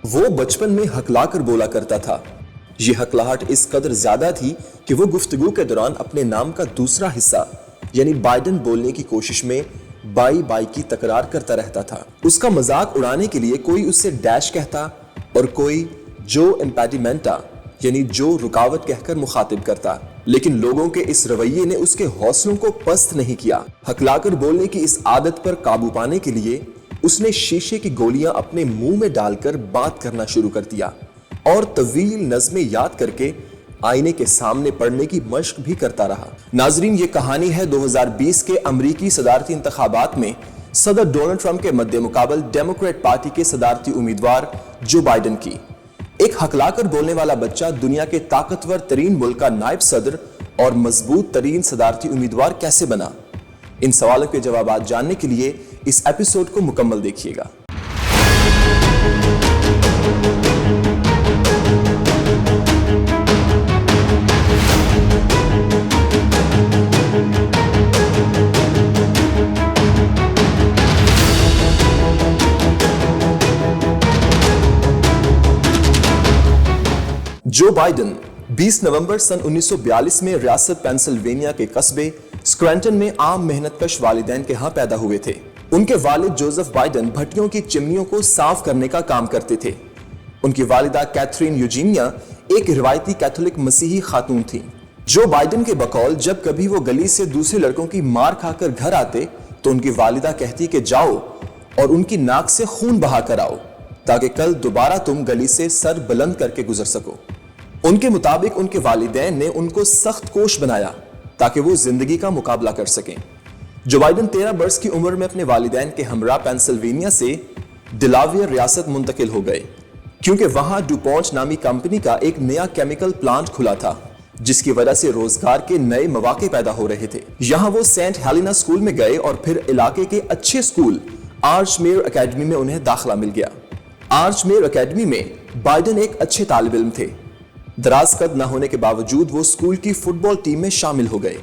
وہ بچپن میں ہکلا کر بولا کرتا تھا۔ یہ ہکلاہٹ اس قدر زیادہ تھی کہ وہ گفتگو کے دوران اپنے نام کا دوسرا حصہ یعنی بائیڈن بولنے کی کوشش میں بائی بائی کی تکرار کرتا رہتا تھا۔ اس کا مذاق اڑانے کے لیے کوئی اس سے ڈیش کہتا اور کوئی جو امپیڈیمنٹا یعنی جو رکاوٹ کہہ کر مخاطب کرتا، لیکن لوگوں کے اس رویے نے اس کے حوصلوں کو پست نہیں کیا۔ ہکلا کر بولنے کی اس عادت پر قابو پانے کے لیے اس نے شیشے کی گولیاں اپنے منہ میں ڈال کر بات کرنا شروع کر دیا اور طویل نظمیں یاد کر کے آئینے کے سامنے پڑھنے کی مشق بھی کرتا رہا۔ ناظرین، یہ کہانی ہے 2020 کے امریکی صدارتی انتخابات میں صدر ڈونلڈ ٹرمپ کے مد مقابل ڈیموکریٹ پارٹی کے صدارتی امیدوار جو بائیڈن کی۔ ایک ہکلا کر بولنے والا بچہ دنیا کے طاقتور ترین ملک کا نائب صدر اور مضبوط ترین صدارتی امیدوار کیسے بنا؟ ان سوالوں کے جوابات جاننے کے لیے اس ایپیسوڈ کو مکمل دیکھیے گا۔ جو بائیڈن 20 نومبر سن 1942 میں ریاست پینسلوینیا کے قصبے سکرینٹن میں عام محنت کش والدین کے ہاں پیدا ہوئے تھے۔ ان کے والد جوزف بائیڈن بھٹیوں کی چمنیوں کو صاف کرنے کا کام کرتے تھے۔ ان کی والدہ کیتھرین یوجینیا ایک روایتی کیتھولک مسیحی خاتون تھیں۔ جو بائیڈن کے بقول جب کبھی وہ گلی سے دوسرے لڑکوں کی مار کھا کر گھر آتے تو ان کی والدہ کہتی کہ جاؤ اور ان کی ناک سے خون بہا کر آؤ تاکہ کل دوبارہ تم گلی سے سر بلند کر کے گزر سکو۔ ان کے مطابق ان کے والدین نے ان کو سخت کوش بنایا تاکہ وہ زندگی کا مقابلہ کر سکیں۔ جو بائیڈن 13 برس کی عمر میں اپنے والدین کے ہمراہ پینسلوینیا سے ڈلاویئر ریاست منتقل ہو گئے، کیونکہ وہاں ڈوپونٹ نامی کمپنی کا ایک نیا کیمیکل پلانٹ کھلا تھا جس کی وجہ سے روزگار کے نئے مواقع پیدا ہو رہے تھے۔ یہاں وہ سینٹ ہیلینا اسکول میں گئے اور پھر علاقے کے اچھے اسکول آرچ میئر اکیڈمی میں انہیں داخلہ مل گیا۔ آرچ میئر اکیڈمی میں بائیڈن ایک اچھے طالب علم تھے۔ دراز قد نہ ہونے کے باوجود وہ اسکول کی فٹ بال ٹیم میں شامل ہو گئے۔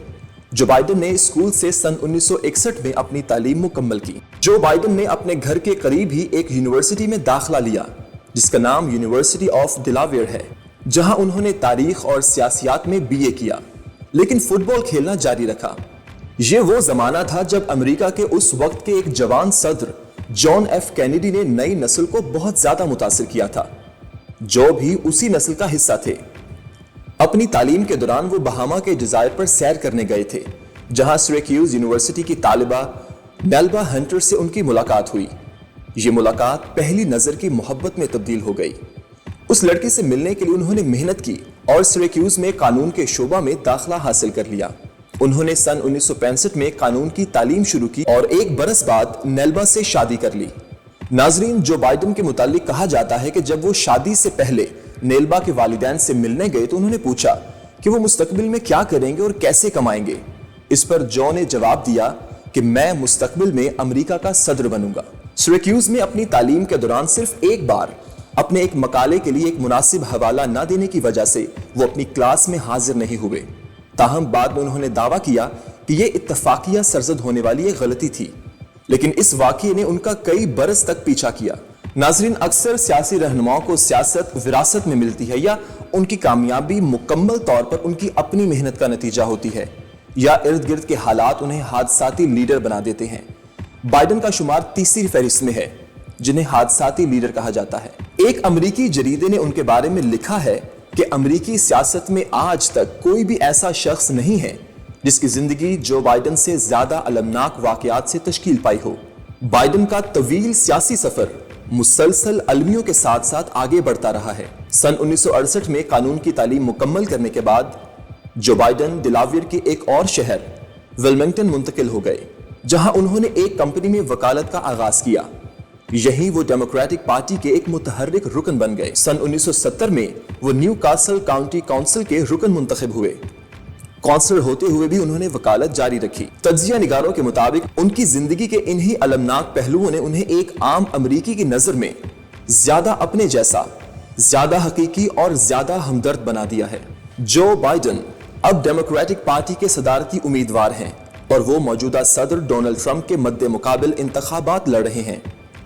جو بائیڈن نے اسکول سے سن 1961 میں اپنی تعلیم مکمل کی۔ جو بائیڈن نے اپنے گھر کے قریب ہی ایک یونیورسٹی میں داخلہ لیا جس کا نام یونیورسٹی آف ڈلاویئر ہے، جہاں انہوں نے تاریخ اور سیاسیات میں BA کیا، لیکن فٹ بال کھیلنا جاری رکھا۔ یہ وہ زمانہ تھا جب امریکہ کے اس وقت کے ایک جوان صدر جان ایف کینیڈی نے نئی نسل کو بہت زیادہ متاثر کیا تھا، جو بھی اسی نسل کا حصہ تھے۔ اپنی تعلیم کے دوران وہ بہاما کے جزائر پر سیر کرنے گئے تھے، جہاں سیریکیوز یونیورسٹی کی طالبہ نیلبا ہنٹر سے ان کی ملاقات ہوئی۔ یہ ملاقات پہلی نظر کی محبت میں تبدیل ہو گئی۔ اس لڑکی سے ملنے کے لیے انہوں نے محنت کی اور سیریکیوز میں قانون کے شعبہ میں داخلہ حاصل کر لیا۔ انہوں نے سن 1965 میں قانون کی تعلیم شروع کی اور 1 برس بعد نیلبا سے شادی کر لی۔ ناظرین، جو بائیڈن کے متعلق کہا جاتا ہے کہ جب وہ شادی سے پہلے نیلبا کے والدین سے ملنے گئے تو انہوں نے پوچھا کہ وہ مستقبل میں کیا کریں گے اور کیسے کمائیں گے۔ اس پر جو نے جواب دیا کہ میں مستقبل میں امریکہ کا صدر بنوں گا۔ سیریکیوز میں اپنی تعلیم کے دوران صرف ایک بار اپنے ایک مقالے کے لیے ایک مناسب حوالہ نہ دینے کی وجہ سے وہ اپنی کلاس میں حاضر نہیں ہوئے۔ تاہم بعد میں انہوں نے دعویٰ کیا کہ یہ اتفاقیہ سرزد ہونے والی ایک غلطی تھی، لیکن اس واقعے نے ان کا کئی برس تک پیچھا کیا۔ ناظرین، اکثر سیاسی رہنماؤں کو سیاست وراثت میں ملتی ہے یا ان کی کامیابی مکمل طور پر ان کی اپنی محنت کا نتیجہ ہوتی ہے، یا ارد گرد کے حالات انہیں حادثاتی لیڈر بنا دیتے ہیں۔ بائیڈن کا شمار تیسری فہرست میں ہے جنہیں حادثاتی لیڈر کہا جاتا ہے۔ ایک امریکی جریدے نے ان کے بارے میں لکھا ہے کہ امریکی سیاست میں آج تک کوئی بھی ایسا شخص نہیں ہے جس کی زندگی جو بائیڈن سے زیادہ المناک واقعات سے تشکیل پائی ہو۔ بائیڈن کا طویل سیاسی سفر مسلسل المیوں کے ساتھ ساتھ آگے بڑھتا رہا ہے۔ سن 1968 میں قانون کی تعلیم مکمل کرنے کے بعد جو بائیڈن ڈلاویئر کے ایک اور شہر ویلمنگٹن منتقل ہو گئے، جہاں انہوں نے ایک کمپنی میں وکالت کا آغاز کیا۔ یہیں وہ ڈیموکریٹک پارٹی کے ایک متحرک رکن بن گئے۔ سن 1970 میں وہ نیو کاسل کاؤنٹی کونسل کے رکن منتخب ہوئے۔ کونسلر ہوتے ہوئے بھی انہوں نے وکالت جاری رکھی۔ تجزیہ نگاروں کے مطابق ان کی زندگی کے انہی المناک پہلوؤں نے انہیں ایک عام امریکی کی نظر میں زیادہ اپنے جیسا، زیادہ حقیقی اور زیادہ ہمدرد بنا دیا ہے۔ جو بائیڈن اب ڈیموکریٹک پارٹی کے صدارتی امیدوار ہیں اور وہ موجودہ صدر ڈونلڈ ٹرمپ کے مد مقابل انتخابات لڑ رہے ہیں۔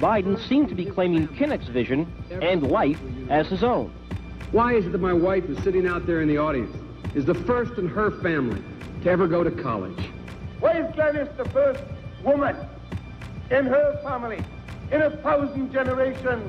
Biden seemed to be claiming Kinnock's vision and life as his own. Why is it that my wife is sitting out there in the audience, is the first in her family to ever go to college? Why is Gladys the first woman in her family in 1,000 generations?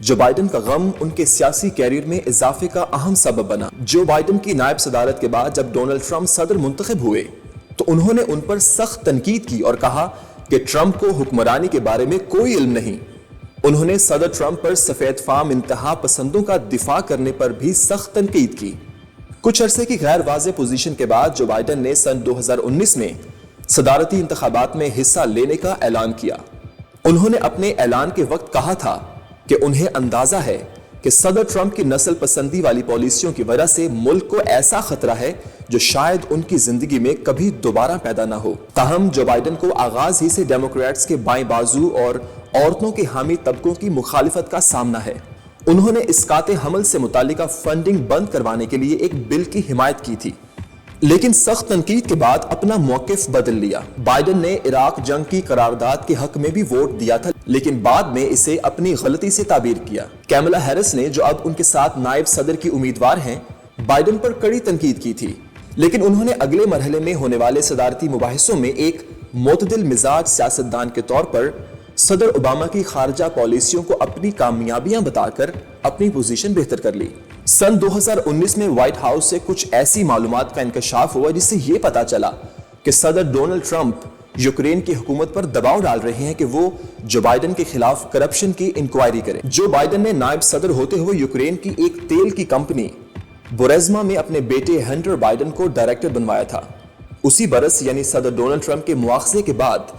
Joe Biden کا غم ان کے سیاسی career میں اضافے کا اہم سبب بنا۔ جو بائیڈن کی نائب صدارت کے بعد جب ڈونلڈ ٹرمپ صدر منتخب ہوئے تو انہوں نے ان پر سخت تنقید کی اور کہا کہ ٹرمپ کو حکمرانی کے بارے میں کوئی علم نہیں۔ انہوں نے صدر ٹرمپ پر سفید فام انتہا پسندوں کا دفاع کرنے پر بھی سخت تنقید کی۔ کچھ عرصے کی غیر واضح پوزیشن کے بعد جو بائیڈن نے سن 2019 میں صدارتی انتخابات میں حصہ لینے کا اعلان کیا۔ انہوں نے اپنے اعلان کے وقت کہا تھا کہ انہیں اندازہ ہے کہ صدر ٹرمپ کی نسل پسندی والی پالیسیوں کی وجہ سے ملک کو ایسا خطرہ ہے جو شاید ان کی زندگی میں کبھی دوبارہ پیدا نہ ہو۔ تاہم جو بائیڈن کو آغاز ہی سے ڈیموکریٹس کے بائیں بازو اور عورتوں کے حامی طبقوں کی مخالفت کا سامنا ہے۔ انہوں نے اسقاط حمل سے متعلقہ فنڈنگ بند کروانے کے لیے ایک بل کی حمایت کی تھی، لیکن سخت تنقید کے بعد اپنا موقف بدل لیا۔ بائیڈن نے عراق جنگ کی قرارداد کے حق میں بھی ووٹ دیا تھا، لیکن بعد میں اسے اپنی غلطی سے تعبیر کیا۔ کیملا ہیرس نے، جو اب ان کے ساتھ نائب صدر کی امیدوار ہیں، بائیڈن پر کڑی تنقید کی تھی، لیکن انہوں نے اگلے مرحلے میں ہونے والے صدارتی مباحثوں میں ایک معتدل مزاج سیاستدان کے طور پر صدر اوباما کی خارجہ پالیسیوں کو اپنی کامیابیاں بتا کر اپنی پوزیشن بہتر کر لی۔ سن 2019 میں وائٹ ہاؤس سے کچھ ایسی معلومات کا انکشاف ہوا جس سے یہ پتا چلا کہ صدر ڈونلڈ ٹرمپ یوکرین کی حکومت پر دباؤ ڈال رہے ہیں کہ وہ جو بائیڈن کے خلاف کرپشن کی انکوائری کرے۔ جو بائیڈن نے نائب صدر ہوتے ہوئے یوکرین کی ایک تیل کی کمپنی بوریزما میں اپنے بیٹے ہنٹر بائیڈن کو ڈائریکٹر بنوایا تھا۔ اسی برس یعنی صدر ڈونلڈ ٹرمپ کے مواخذے کے بعد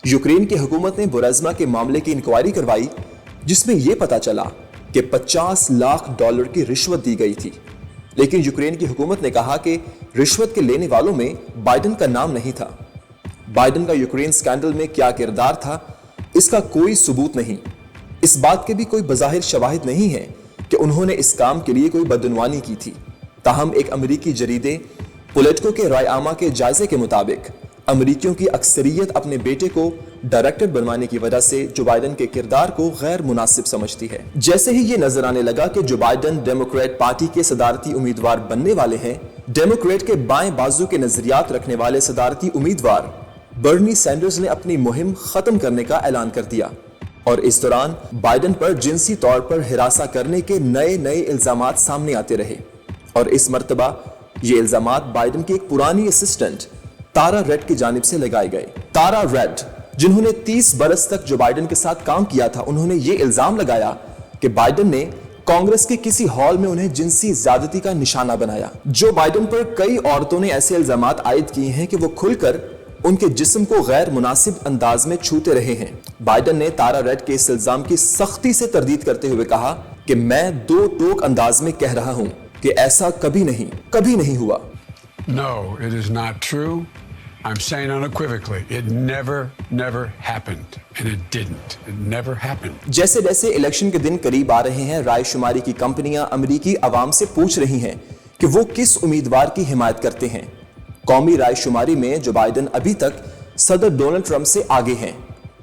یوکرین کی حکومت نے بوریزما کے معاملے کی انکوائری کروائی، جس میں یہ پتا چلا کہ $50 لاکھ کی رشوت دی گئی تھی، لیکن یوکرین کی حکومت نے کہا کہ رشوت کے لینے والوں میں بائیڈن کا نام نہیں تھا۔ بائیڈن کا یوکرین سکینڈل میں کیا کردار تھا، اس کا کوئی ثبوت نہیں۔ اس بات کے بھی کوئی بظاہر شواہد نہیں ہے کہ انہوں نے اس کام کے لیے کوئی بدعنوانی کی تھی۔ تاہم ایک امریکی جریدے پولیٹیکو کے رائے عامہ کے جائزے کے مطابق امریکیوں کی اکثریت اپنے بیٹے کو ڈائریکٹر بنوانے کی وجہ سے جو بائیڈن کے کردار کو غیر مناسب سمجھتی ہے۔ جیسے ہی یہ نظر آنے لگا کہ جو بائیڈن ڈیموکریٹ پارٹی کے صدارتی امیدوار بننے والے ہیں، ڈیموکریٹ کے بائیں بازو کے نظریات رکھنے والے صدارتی امیدوار برنی سینڈرز نے اپنی مہم ختم کرنے کا اعلان کر دیا، اور اس دوران بائیڈن پر جنسی طور پر ہراساں کرنے کے نئے الزامات سامنے آتے رہے، اور اس مرتبہ یہ الزامات بائیڈن کی ایک پرانی اسسٹنٹ تارا ریڈ کی جانب سے لگائے گئے۔ تارا ریڈ، جنہوں نے 30 برس تک جو بائیڈن کے ساتھ کام کیا تھا، انہوں نے یہ الزام لگایا کہ بائیڈن نے کانگریس کے کسی ہال میں انہیں جنسی زیادتی کا نشانہ بنایا۔ جو بائیڈن پر کئی عورتوں نے ایسے الزامات عائد کیے ہیں کہ وہ کھل کر ان کے جسم کو غیر مناسب انداز میں چھوتے رہے ہیں۔ بائیڈن نے تارا ریڈ کے اس الزام کی سختی سے تردید کرتے ہوئے کہا کہ میں 2 ٹوک انداز میں کہہ رہا ہوں کہ ایسا کبھی نہیں ہوا۔ No, it is not true. I'm saying unequivocally, it never happened. And it didn't. It never happened. جیسے جیسے الیکشن کے دن قریب آ رہے ہیں، رائے شماری کی کمپنیاں امریکی عوام سے پوچھ رہی ہیں کہ وہ کس امیدوار کی حمایت کرتے ہیں۔ قومی رائے شماری میں جو بائیڈن ابھی تک صدر ڈونلڈ ٹرمپ سے آگے ہیں،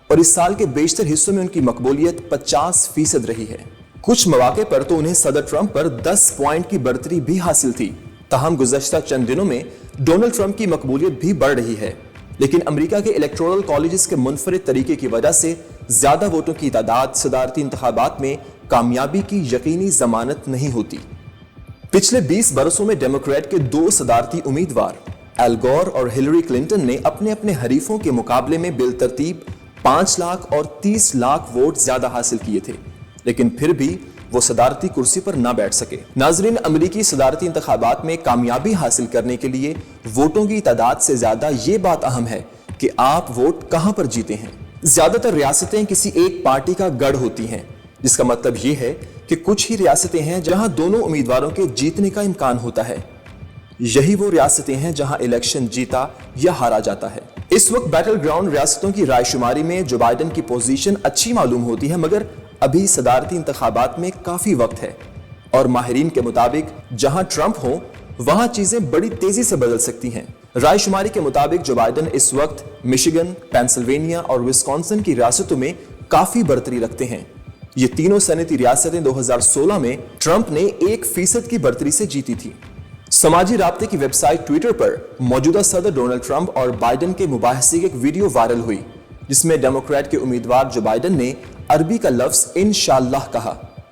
اور اس سال کے بیشتر حصوں میں ان کی مقبولیت 50% رہی ہے۔ کچھ مواقع پر تو انہیں صدر ٹرمپ پر 10 پوائنٹ کی برتری بھی حاصل تھی۔ تاہم گزشتہ چند دنوں میں ڈونلڈ ٹرمپ کی مقبولیت بھی بڑھ رہی ہے، لیکن امریکہ کے الیکٹورل کالجز کے منفرد طریقے کی وجہ سے زیادہ ووٹوں کی تعداد صدارتی انتخابات میں کامیابی کی یقینی ضمانت نہیں ہوتی۔ پچھلے 20 برسوں میں ڈیموکریٹ کے 2 صدارتی امیدوار ایل گور اور ہلری کلنٹن نے اپنے حریفوں کے مقابلے میں بالترتیب 5 لاکھ اور 30 لاکھ ووٹ زیادہ حاصل کیے تھے، لیکن پھر بھی وہ صدارتی کرسی پر نہ بیٹھ سکے۔ ناظرین، امریکی صدارتی انتخابات میں کامیابی حاصل کرنے کے لیے ووٹوں کی تعداد سے زیادہ یہ بات اہم ہے کہ آپ ووٹ کہاں پر جیتے ہیں۔ زیادہ تر ریاستیں کسی ایک پارٹی کا گڑھ ہوتی ہیں، جس کا مطلب یہ ہے کہ کچھ ہی ریاستیں ہیں جہاں دونوں امیدواروں کے جیتنے کا امکان ہوتا ہے۔ یہی وہ ریاستیں ہیں جہاں الیکشن جیتا یا ہارا جاتا ہے۔ اس وقت بیٹل گراؤنڈ ریاستوں کی رائے شماری میں جو بائیڈن کی پوزیشن اچھی معلوم ہوتی ہے، مگر ابھی صدارتی انتخابات میں کافی وقت ہے، اور ماہرین کے مطابق جہاں ٹرمپ ہوں وہاں چیزیں بڑی تیزی سے بدل سکتی ہیں۔ رائے شماری کے مطابق جو بائیڈن اس وقت مشیگن، پینسلوینیا اور وسکونسن کی ریاستوں میں کافی برتری رکھتے ہیں۔ یہ تینوں سینیتی ریاستیں 2016 میں ٹرمپ نے 1% کی برتری سے جیتی تھی۔ سماجی رابطے کی ویب سائٹ ٹویٹر پر موجودہ صدر ڈونلڈ ٹرمپ اور بائیڈن کے مباحثے کی ایک ویڈیو وائرل ہوئی، جس میں ڈیموکریٹ کے امیدوار جو بائیڈن نے عربی کا لفظ انشاءاللہ کہا۔